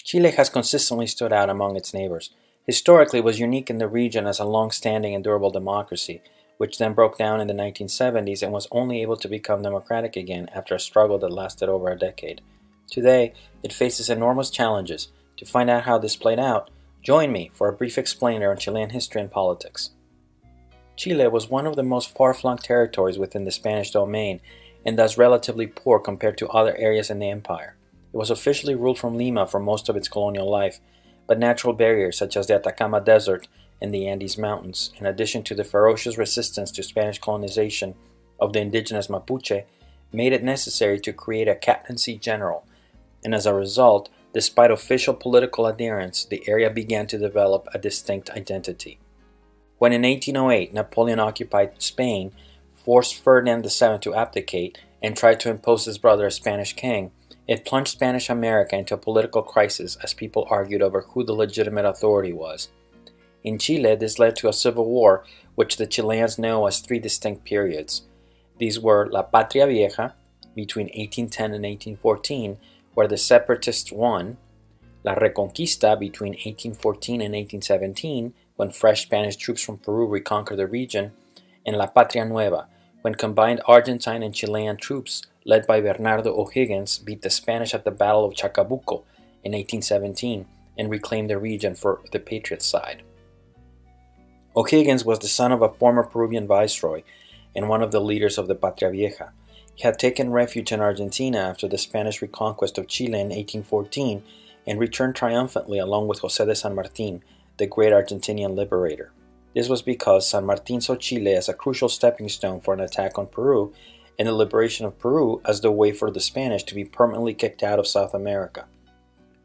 Chile has consistently stood out among its neighbors. Historically, it was unique in the region as a long-standing and durable democracy, which then broke down in the 1970s and was only able to become democratic again after a struggle that lasted over a decade. Today, it faces enormous challenges. To find out how this played out, join me for a brief explainer on Chilean history and politics. Chile was one of the most far-flung territories within the Spanish domain, and thus relatively poor compared to other areas in the empire. It was officially ruled from Lima for most of its colonial life, but natural barriers such as the Atacama Desert and the Andes Mountains, in addition to the ferocious resistance to Spanish colonization of the indigenous Mapuche, made it necessary to create a captaincy general, and as a result, despite official political adherence, the area began to develop a distinct identity. When in 1808 Napoleon occupied Spain, forced Ferdinand VII to abdicate, and tried to impose his brother as Spanish king, it plunged Spanish America into a political crisis as people argued over who the legitimate authority was. In Chile, this led to a civil war, which the Chileans know as three distinct periods. These were La Patria Vieja, between 1810 and 1814, where the separatists won, La Reconquista, between 1814 and 1817, when fresh Spanish troops from Peru reconquered the region, and La Patria Nueva, when combined Argentine and Chilean troops led by Bernardo O'Higgins beat the Spanish at the Battle of Chacabuco in 1817 and reclaimed the region for the Patriot side. O'Higgins was the son of a former Peruvian viceroy and one of the leaders of the Patria Vieja. He had taken refuge in Argentina after the Spanish reconquest of Chile in 1814 and returned triumphantly along with José de San Martín, the great Argentinian liberator. This was because San Martín saw Chile as a crucial stepping stone for an attack on Peru and the liberation of Peru as the way for the Spanish to be permanently kicked out of South America.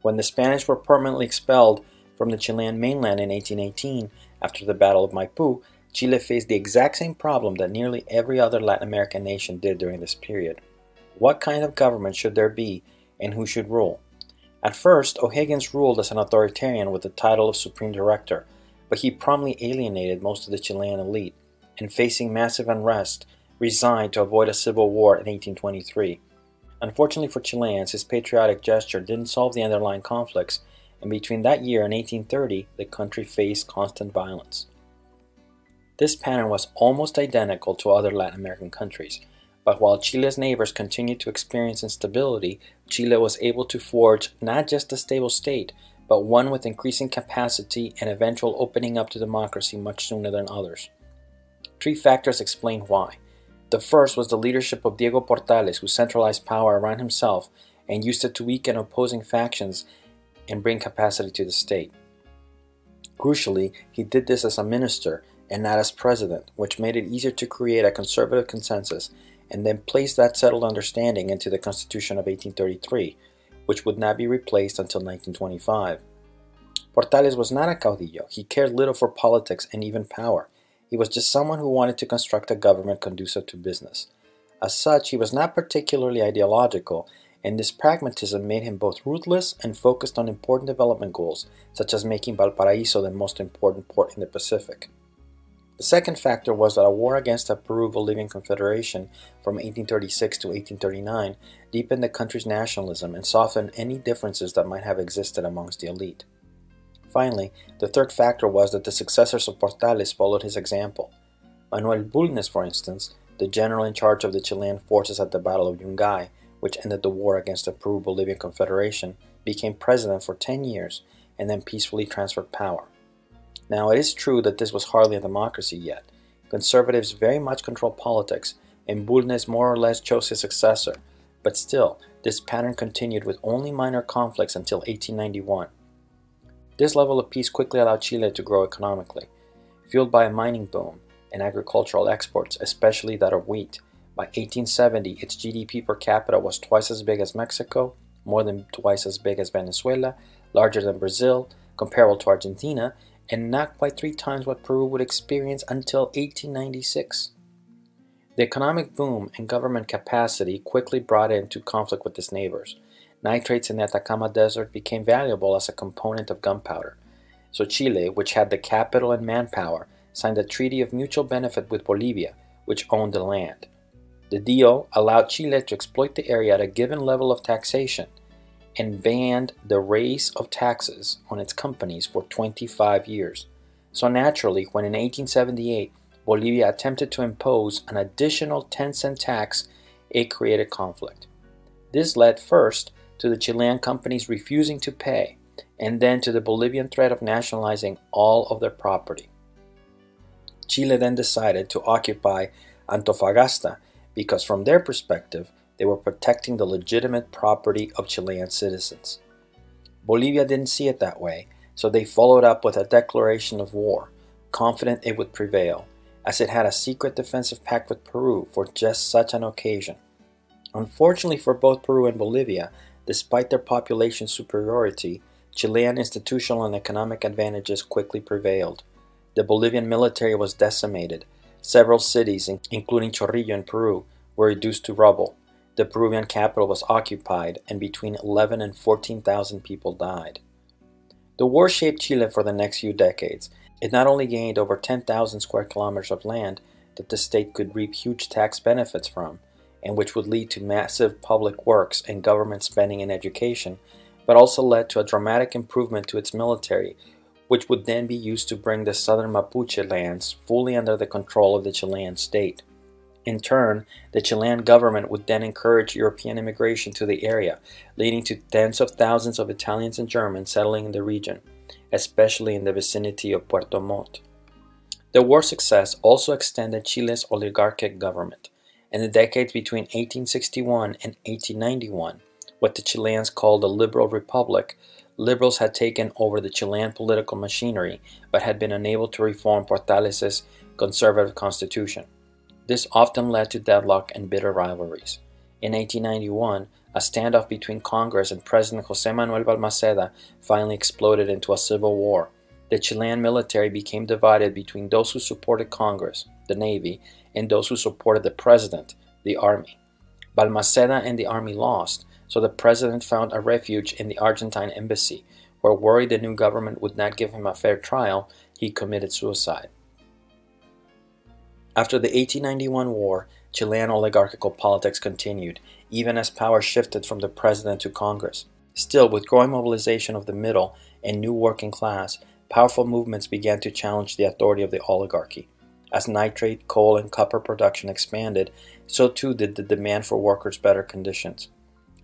When the Spanish were permanently expelled from the Chilean mainland in 1818 after the Battle of Maipú, Chile faced the exact same problem that nearly every other Latin American nation did during this period. What kind of government should there be, and who should rule? At first, O'Higgins ruled as an authoritarian with the title of Supreme Director, but he promptly alienated most of the Chilean elite, and facing massive unrest, resigned to avoid a civil war in 1823. Unfortunately for Chileans, his patriotic gesture didn't solve the underlying conflicts, and between that year and 1830, the country faced constant violence. This pattern was almost identical to other Latin American countries, but while Chile's neighbors continued to experience instability, Chile was able to forge not just a stable state, but one with increasing capacity and eventual opening up to democracy much sooner than others. Three factors explain why. The first was the leadership of Diego Portales, who centralized power around himself and used it to weaken opposing factions and bring capacity to the state. Crucially, he did this as a minister and not as president, which made it easier to create a conservative consensus and then place that settled understanding into the Constitution of 1833, which would not be replaced until 1925. Portales was not a caudillo. He cared little for politics and even power. He was just someone who wanted to construct a government conducive to business. As such, he was not particularly ideological, and this pragmatism made him both ruthless and focused on important development goals, such as making Valparaiso the most important port in the Pacific. The second factor was that a war against the Peru-Bolivian Confederation from 1836 to 1839 deepened the country's nationalism and softened any differences that might have existed amongst the elite. Finally, the third factor was that the successors of Portales followed his example. Manuel Bulnes, for instance, the general in charge of the Chilean forces at the Battle of Yungay, which ended the war against the Peru-Bolivian Confederation, became president for 10 years and then peacefully transferred power. Now, it is true that this was hardly a democracy yet. Conservatives very much controlled politics, and Bulnes more or less chose his successor, but still, this pattern continued with only minor conflicts until 1891. This level of peace quickly allowed Chile to grow economically. Fueled by a mining boom and agricultural exports, especially that of wheat, by 1870 its GDP per capita was twice as big as Mexico, more than twice as big as Venezuela, larger than Brazil, comparable to Argentina, and not quite 3 times what Peru would experience until 1896. The economic boom and government capacity quickly brought it into conflict with its neighbors. Nitrates in the Atacama Desert became valuable as a component of gunpowder. So Chile, which had the capital and manpower, signed a treaty of mutual benefit with Bolivia, which owned the land. The deal allowed Chile to exploit the area at a given level of taxation. and banned the raise of taxes on its companies for 25 years. So naturally, when in 1878 Bolivia attempted to impose an additional 10-cent tax, it created conflict. This led first to the Chilean companies refusing to pay, and then to the Bolivian threat of nationalizing all of their property. Chile then decided to occupy Antofagasta because from their perspective, they were protecting the legitimate property of Chilean citizens. Bolivia didn't see it that way, so they followed up with a declaration of war, confident it would prevail, as it had a secret defensive pact with Peru for just such an occasion. Unfortunately for both Peru and Bolivia, despite their population superiority, Chilean institutional and economic advantages quickly prevailed. The Bolivian military was decimated. Several cities, including Chorrillo in Peru, were reduced to rubble. The Peruvian capital was occupied, and between 11,000 and 14,000 people died. The war shaped Chile for the next few decades. It not only gained over 10,000 square kilometers of land that the state could reap huge tax benefits from, and which would lead to massive public works and government spending in education, but also led to a dramatic improvement to its military, which would then be used to bring the southern Mapuche lands fully under the control of the Chilean state. In turn, the Chilean government would then encourage European immigration to the area, leading to tens of thousands of Italians and Germans settling in the region, especially in the vicinity of Puerto Montt. The war's success also extended Chile's oligarchic government. In the decades between 1861 and 1891, what the Chileans called a liberal republic, liberals had taken over the Chilean political machinery but had been unable to reform Portales's conservative constitution. This often led to deadlock and bitter rivalries. In 1891, a standoff between Congress and President José Manuel Balmaceda finally exploded into a civil war. The Chilean military became divided between those who supported Congress, the Navy, and those who supported the President, the Army. Balmaceda and the Army lost, so the President found a refuge in the Argentine embassy, where worried the new government would not give him a fair trial, he committed suicide. After the 1891 war, Chilean oligarchical politics continued, even as power shifted from the President to Congress. Still, with growing mobilization of the middle and new working class, powerful movements began to challenge the authority of the oligarchy. As nitrate, coal, and copper production expanded, so too did the demand for workers' better conditions.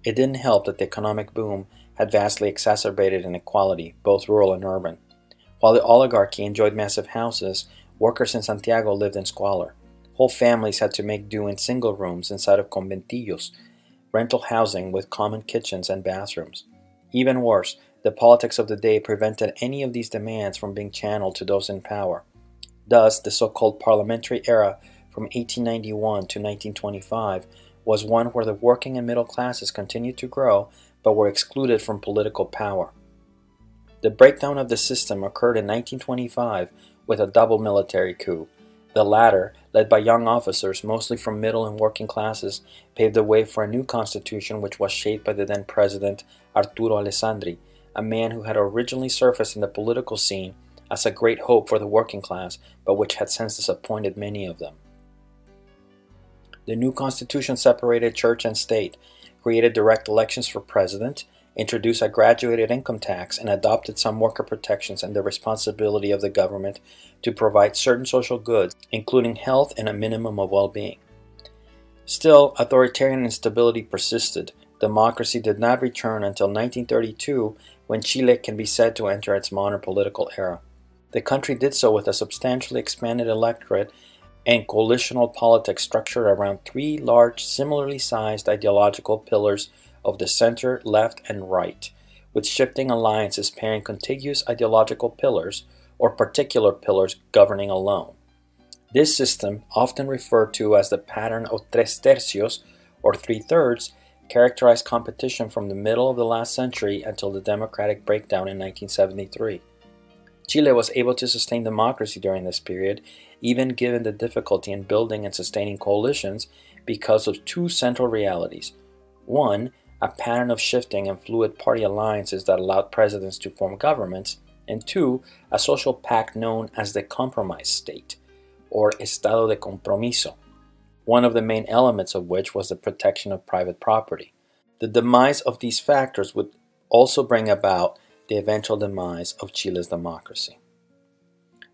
It didn't help that the economic boom had vastly exacerbated inequality, both rural and urban. While the oligarchy enjoyed massive houses, workers in Santiago lived in squalor. Whole families had to make do in single rooms inside of conventillos, rental housing with common kitchens and bathrooms. Even worse, the politics of the day prevented any of these demands from being channeled to those in power. Thus, the so-called Parliamentary Era from 1891 to 1925 was one where the working and middle classes continued to grow but were excluded from political power. The breakdown of the system occurred in 1925 with a double military coup. The latter, led by young officers mostly from middle and working classes, paved the way for a new constitution which was shaped by the then President Arturo Alessandri, a man who had originally surfaced in the political scene as a great hope for the working class, but which had since disappointed many of them. The new constitution separated church and state, created direct elections for president, introduced a graduated income tax, and adopted some worker protections and the responsibility of the government to provide certain social goods, including health and a minimum of well-being. Still, authoritarian instability persisted. Democracy did not return until 1932, when Chile can be said to enter its modern political era. The country did so with a substantially expanded electorate and coalitional politics structured around three large, similarly sized ideological pillars of the center, left, and right, with shifting alliances pairing contiguous ideological pillars or particular pillars governing alone. This system, often referred to as the pattern of tres tercios, or three-thirds, characterized competition from the middle of the last century until the democratic breakdown in 1973. Chile was able to sustain democracy during this period, even given the difficulty in building and sustaining coalitions because of two central realities. One, a pattern of shifting and fluid party alliances that allowed presidents to form governments, and two, a social pact known as the compromise state, or estado de compromiso, one of the main elements of which was the protection of private property. The demise of these factors would also bring about the eventual demise of Chile's democracy.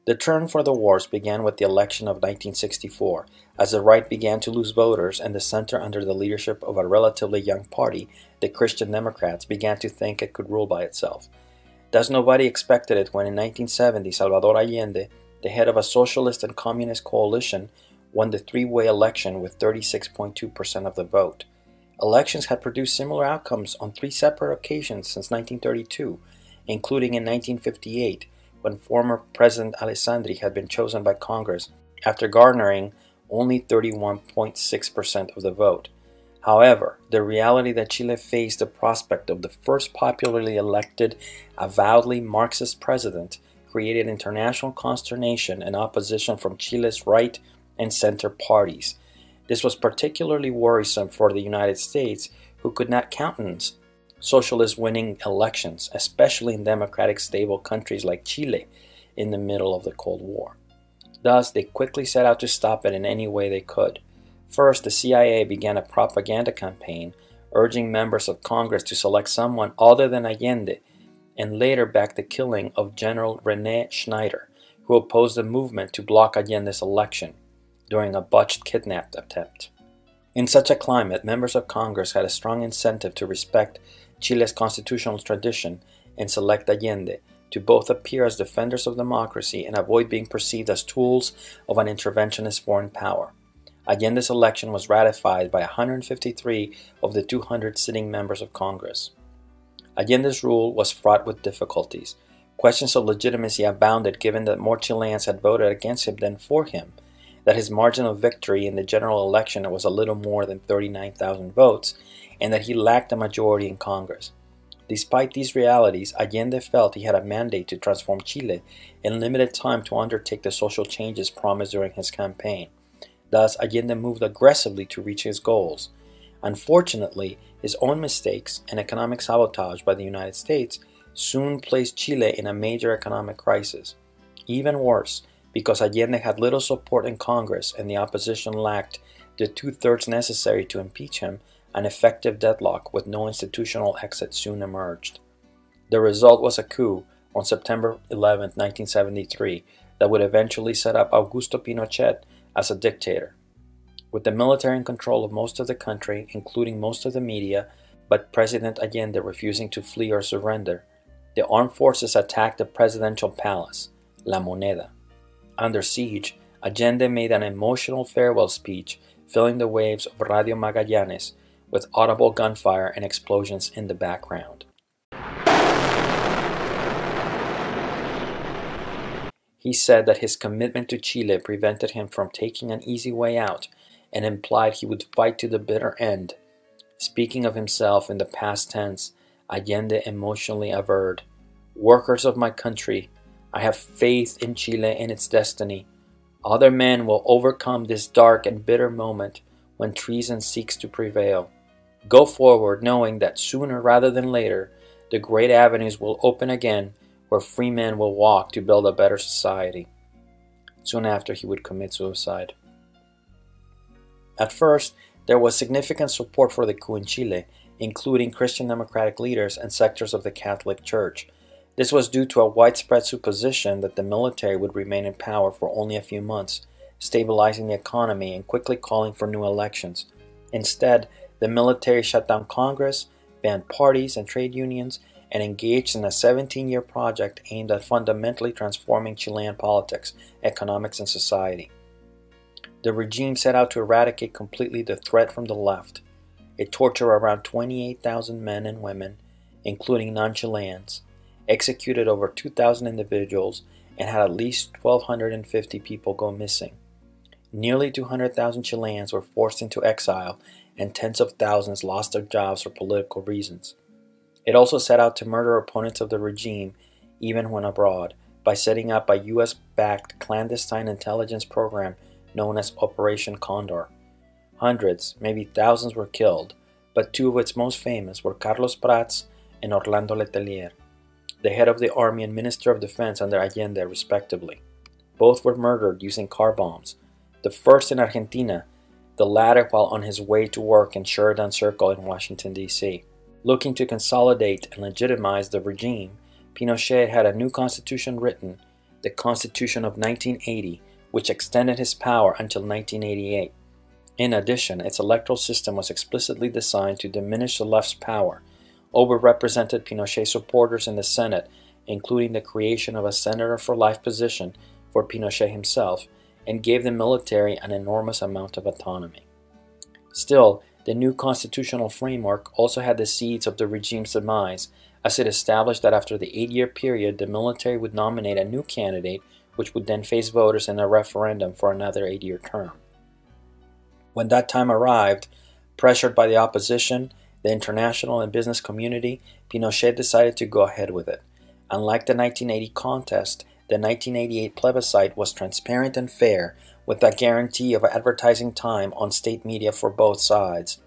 The turn for the worse began with the election of 1964, as the right began to lose voters and the center, under the leadership of a relatively young party, the Christian Democrats, began to think it could rule by itself. Thus nobody expected it when in 1970 Salvador Allende, the head of a socialist and communist coalition, won the three-way election with 36.2% of the vote. Elections had produced similar outcomes on three separate occasions since 1932, including in 1958, when former President Alessandri had been chosen by Congress after garnering only 31.6% of the vote. However, the reality that Chile faced the prospect of the first popularly elected, avowedly Marxist president created international consternation and opposition from Chile's right and center parties. This was particularly worrisome for the United States, who could not countenance socialists winning elections, especially in democratic stable countries like Chile in the middle of the Cold War. Thus, they quickly set out to stop it in any way they could. First, the CIA began a propaganda campaign urging members of Congress to select someone other than Allende, and later backed the killing of General René Schneider, who opposed the movement to block Allende's election during a botched kidnap attempt. In such a climate, members of Congress had a strong incentive to respect Chile's constitutional tradition and select Allende, to both appear as defenders of democracy and avoid being perceived as tools of an interventionist foreign power. Allende's election was ratified by 153 of the 200 sitting members of Congress. Allende's rule was fraught with difficulties. Questions of legitimacy abounded, given that more Chileans had voted against him than for him, that his margin of victory in the general election was a little more than 39,000 votes, and that he lacked a majority in Congress. Despite these realities, Allende felt he had a mandate to transform Chile in limited time to undertake the social changes promised during his campaign. Thus, Allende moved aggressively to reach his goals. Unfortunately, his own mistakes and economic sabotage by the United States soon placed Chile in a major economic crisis. Even worse, because Allende had little support in Congress and the opposition lacked the two-thirds necessary to impeach him, an effective deadlock with no institutional exit soon emerged. The result was a coup on September 11, 1973, that would eventually set up Augusto Pinochet as a dictator. With the military in control of most of the country, including most of the media, but President Allende refusing to flee or surrender, the armed forces attacked the presidential palace, La Moneda. Under siege, Allende made an emotional farewell speech, filling the waves of Radio Magallanes with audible gunfire and explosions in the background. He said that his commitment to Chile prevented him from taking an easy way out, and implied he would fight to the bitter end. Speaking of himself in the past tense, Allende emotionally averred, "Workers of my country, I have faith in Chile and its destiny. Other men will overcome this dark and bitter moment when treason seeks to prevail. Go forward knowing that sooner rather than later, the great avenues will open again where free men will walk to build a better society." Soon after, he would commit suicide. At first, there was significant support for the coup in Chile, including Christian democratic leaders and sectors of the Catholic Church. This was due to a widespread supposition that the military would remain in power for only a few months, stabilizing the economy and quickly calling for new elections. Instead, the military shut down Congress, banned parties and trade unions, and engaged in a 17-year project aimed at fundamentally transforming Chilean politics, economics, and society. The regime set out to eradicate completely the threat from the left. It tortured around 28,000 men and women, including non-Chileans, executed over 2,000 individuals, and had at least 1,250 people go missing. Nearly 200,000 Chileans were forced into exile, and tens of thousands lost their jobs for political reasons. It also set out to murder opponents of the regime, even when abroad, by setting up a US-backed clandestine intelligence program known as Operation Condor. Hundreds, maybe thousands were killed, but two of its most famous were Carlos Prats and Orlando Letelier, the head of the army and minister of defense under Allende, respectively. Both were murdered using car bombs, the first in Argentina, the latter while on his way to work in Sheridan Circle in Washington, D.C. Looking to consolidate and legitimize the regime, Pinochet had a new constitution written, the Constitution of 1980, which extended his power until 1988. In addition, its electoral system was explicitly designed to diminish the left's power, overrepresented Pinochet supporters in the Senate, including the creation of a senator for life position for Pinochet himself, and gave the military an enormous amount of autonomy. Still, the new constitutional framework also had the seeds of the regime's demise, as it established that after the 8-year period, the military would nominate a new candidate, which would then face voters in a referendum for another 8-year term. When that time arrived, pressured by the opposition, the international and business community, Pinochet decided to go ahead with it. Unlike the 1980 contest, the 1988 plebiscite was transparent and fair, with a guarantee of advertising time on state media for both sides.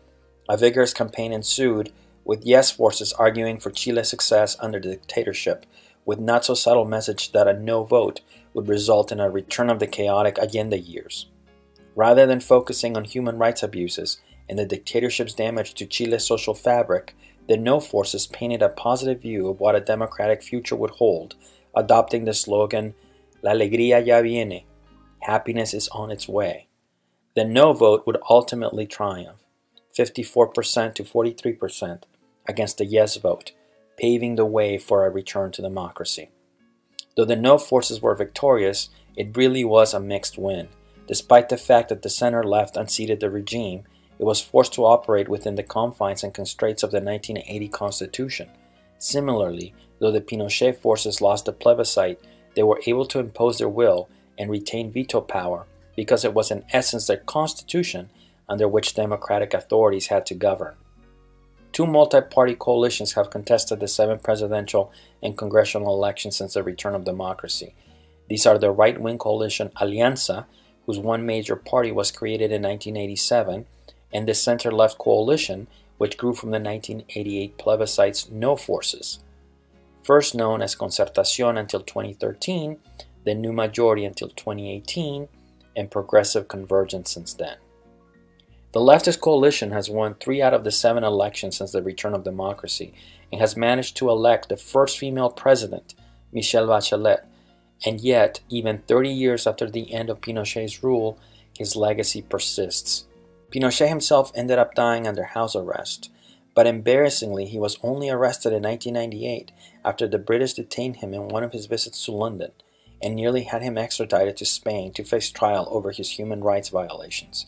A vigorous campaign ensued, with yes forces arguing for Chile's success under the dictatorship, with not so subtle message that a no vote would result in a return of the chaotic Allende years. Rather than focusing on human rights abuses and the dictatorship's damage to Chile's social fabric, the no forces painted a positive view of what a democratic future would hold, adopting the slogan, La alegría ya viene, happiness is on its way. The no vote would ultimately triumph, 54% to 43%, against the yes vote, paving the way for a return to democracy. Though the no forces were victorious, it really was a mixed win. Despite the fact that the center-left unseated the regime, it was forced to operate within the confines and constraints of the 1980 Constitution. Similarly, though the Pinochet forces lost the plebiscite, they were able to impose their will and retain veto power because it was in essence their constitution under which democratic authorities had to govern. Two multi-party coalitions have contested the 7 presidential and congressional elections since the return of democracy. These are the right-wing coalition Alianza, whose one major party was created in 1987, and the center-left coalition, which grew from the 1988 plebiscite's no forces. First known as Concertación until 2013, the New Majority until 2018, and Progressive Convergence since then. The leftist coalition has won 3 out of the 7 elections since the return of democracy and has managed to elect the first female president, Michelle Bachelet, and yet, even 30 years after the end of Pinochet's rule, his legacy persists. Pinochet himself ended up dying under house arrest, but embarrassingly he was only arrested in 1998 after the British detained him in one of his visits to London and nearly had him extradited to Spain to face trial over his human rights violations.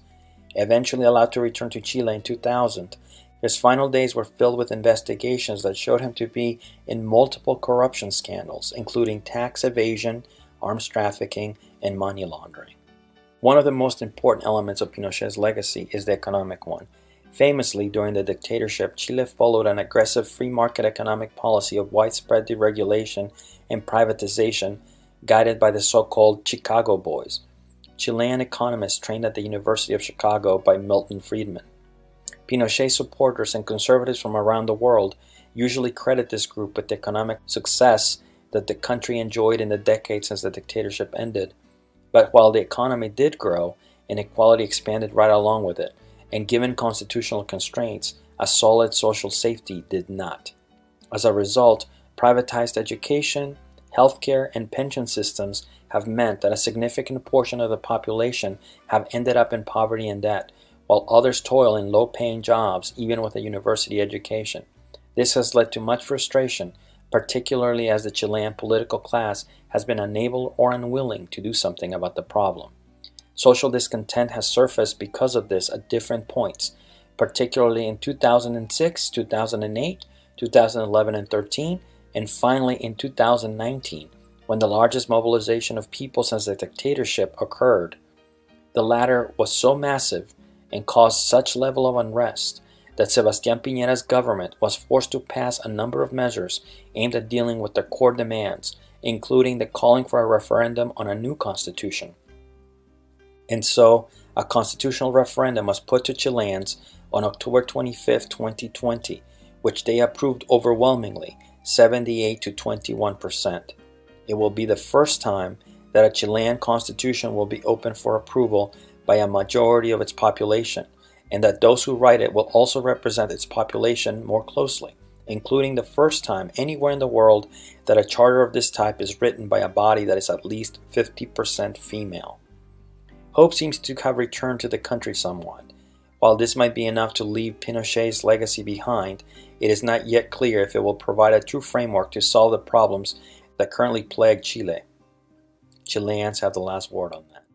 Eventually allowed to return to Chile in 2000, his final days were filled with investigations that showed him to be in multiple corruption scandals, including tax evasion, arms trafficking, and money laundering. One of the most important elements of Pinochet's legacy is the economic one. Famously, during the dictatorship, Chile followed an aggressive free market economic policy of widespread deregulation and privatization, guided by the so-called Chicago Boys, Chilean economists trained at the University of Chicago by Milton Friedman. Pinochet supporters and conservatives from around the world usually credit this group with the economic success that the country enjoyed in the decades since the dictatorship ended. But while the economy did grow, inequality expanded right along with it, and given constitutional constraints, a solid social safety did not. As a result, privatized education, healthcare, and pension systems have meant that a significant portion of the population have ended up in poverty and debt, while others toil in low-paying jobs, even with a university education. This has led to much frustration, particularly as the Chilean political class has been unable or unwilling to do something about the problem. Social discontent has surfaced because of this at different points, particularly in 2006, 2008, 2011 and 13, and finally in 2019, when the largest mobilization of people since the dictatorship occurred. The latter was so massive and caused such level of unrest that Sebastián Piñera's government was forced to pass a number of measures aimed at dealing with the core demands, including the calling for a referendum on a new constitution. And so, a constitutional referendum was put to Chileans on October 25, 2020, which they approved overwhelmingly, 78 to 21%. It will be the first time that a Chilean constitution will be open for approval by a majority of its population, and that those who write it will also represent its population more closely, including the first time anywhere in the world that a charter of this type is written by a body that is at least 50% female. Hope seems to have returned to the country somewhat. While this might be enough to leave Pinochet's legacy behind, it is not yet clear if it will provide a true framework to solve the problems that currently plague Chile. Chileans have the last word on that.